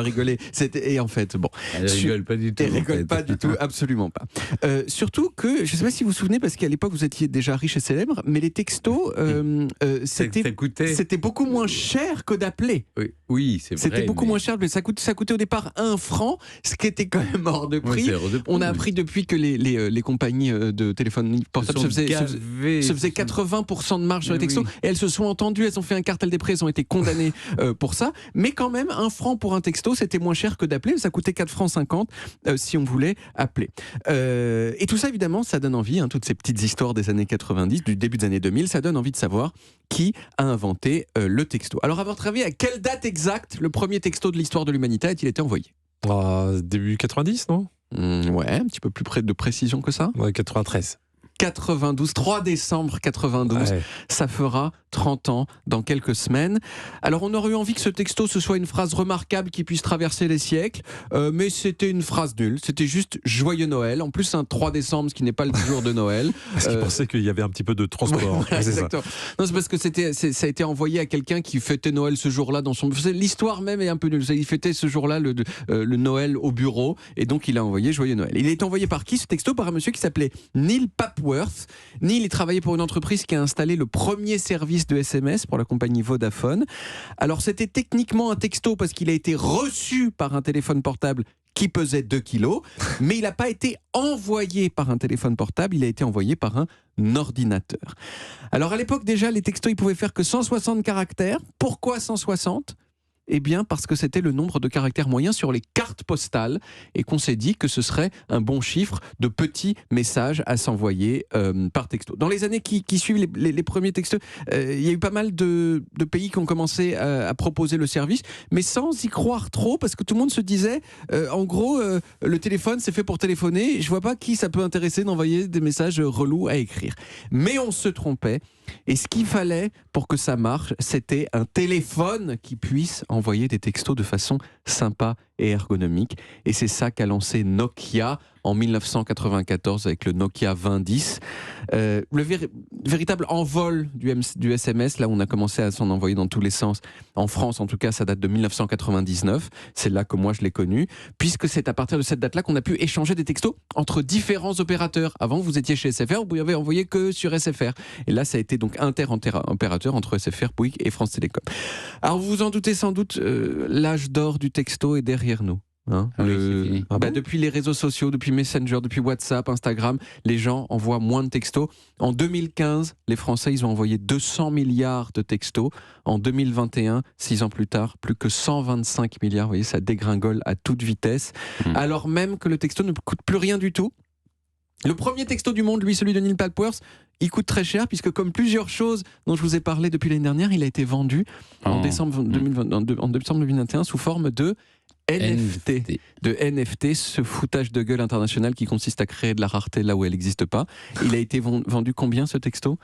rigoler. Et en fait, bon. Elle rigole pas du tout. Elle rigole pas du tout, absolument pas. Surtout que, je ne sais pas si vous vous souvenez, parce qu'à l'époque vous étiez déjà riche et célèbre, mais les textos, c'était beaucoup moins cher que d'appeler. Oui, c'est vrai. C'était beaucoup moins cher, mais ça coûtait au départ 1 franc, ce qui était quand même hors de prix. On a appris depuis que les compagnies de téléphonie portable se faisaient 80% de marge sur les textos, et elles se sont entendues, elles ont fait un cartel des prix, elles ont été condamnées pour ça, mais quand même 1 franc pour un texto, c'était moins cher que d'appeler, ça coûtait 4 francs 50 si on voulait appeler. Et tout ça évidemment, ça donne envie, toutes ces petites histoires des années 90, du début des années 2000, ça donne envie de savoir qui a inventé le texto. Alors à votre avis, à quelle date exacte le premier texto de l'histoire de l'humanité a-t-il été envoyé ? Début 90, non ? Ouais, un petit peu plus près de précision que ça. Ouais, 93. 92, 3 décembre 92, ça fera 30 ans dans quelques semaines. Alors on aurait eu envie que ce texto ce soit une phrase remarquable qui puisse traverser les siècles, mais c'était une phrase nulle, c'était juste Joyeux Noël, en plus un 3 décembre, ce qui n'est pas le jour de Noël. Parce qu'il pensait qu'il y avait un petit peu de transport. Voilà, exactement. Non, c'est parce que ça a été envoyé à quelqu'un qui fêtait Noël ce jour-là dans son... L'histoire même est un peu nulle, il fêtait ce jour-là le Noël au bureau, et donc il a envoyé Joyeux Noël. Il est envoyé par qui ce texto ? Par un monsieur qui s'appelait Neil Papworth. Neil, il travaillait pour une entreprise qui a installé le premier service de SMS pour la compagnie Vodafone. Alors c'était techniquement un texto parce qu'il a été reçu par un téléphone portable qui pesait 2 kilos, mais il n'a pas été envoyé par un téléphone portable, il a été envoyé par un ordinateur. Alors à l'époque déjà, les textos ils pouvaient faire que 160 caractères. Pourquoi 160 ? Eh bien, parce que c'était le nombre de caractères moyens sur les cartes postales et qu'on s'est dit que ce serait un bon chiffre de petits messages à s'envoyer par texto. Dans les années qui suivent les premiers textos, il y a eu pas mal de pays qui ont commencé à proposer le service, mais sans y croire trop, parce que tout le monde se disait, en gros, le téléphone, c'est fait pour téléphoner, je vois pas qui ça peut intéresser d'envoyer des messages relous à écrire. Mais on se trompait, et ce qu'il fallait pour que ça marche, c'était un téléphone qui puisse envoyer des textos de façon sympa et ergonomique. Et c'est ça qu'a lancé Nokia en 1994 avec le Nokia 2010. Le véritable envol du SMS, là où on a commencé à s'en envoyer dans tous les sens, en France en tout cas, ça date de 1999. C'est là que moi je l'ai connu, puisque c'est à partir de cette date-là qu'on a pu échanger des textos entre différents opérateurs. Avant, vous étiez chez SFR, vous pouvez envoyer que sur SFR. Et là, ça a été donc inter-opérateur entre SFR, Bouygues et France Télécom. Alors, vous vous en doutez sans doute, l'âge d'or du texto est derrière nous. Depuis les réseaux sociaux, depuis Messenger, depuis WhatsApp, Instagram, les gens envoient moins de textos. En 2015, les Français, ils ont envoyé 200 milliards de textos. En 2021, 6 ans plus tard, plus que 125 milliards. Vous voyez, ça dégringole à toute vitesse. Alors même que le texto ne coûte plus rien du tout. Le premier texto du monde, lui, celui de Neil Papworth, il coûte très cher, puisque comme plusieurs choses dont je vous ai parlé depuis l'année dernière, il a été vendu en décembre 2021 sous forme de NFT. De NFT, ce foutage de gueule international qui consiste à créer de la rareté là où elle n'existe pas. Il a été vendu combien, ce texto ?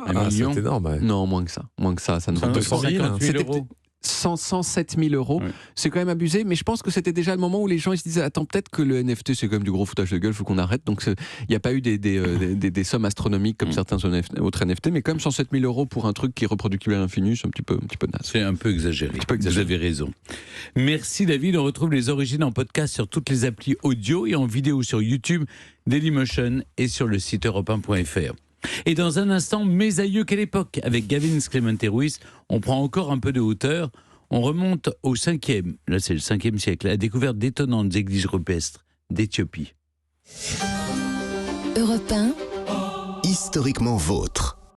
1 million. C'est énorme. Non, moins que ça. Ça ne vaut 200 000. 000 euros. 107 000 euros. Oui. C'est quand même abusé, mais je pense que c'était déjà le moment où les gens ils se disaient attends, peut-être que le NFT c'est quand même du gros foutage de gueule, il faut qu'on arrête. Donc il n'y a pas eu des sommes astronomiques comme certains autres NFT, mais quand même 107 000 euros pour un truc qui est reproductible à l'infini, c'est un petit peu naze. C'est un peu exagéré. Vous avez raison. Merci David, on retrouve les origines en podcast sur toutes les applis audio et en vidéo sur YouTube, Dailymotion et sur le site europe1.fr. Et dans un instant, Mes aïeux, quelle époque ? Avec Gavin Clemente Ruiz, on prend encore un peu de hauteur. On remonte au 5e, là c'est le 5e siècle, à la découverte d'étonnantes églises rupestres d'Éthiopie. Europe 1. Historiquement vôtre.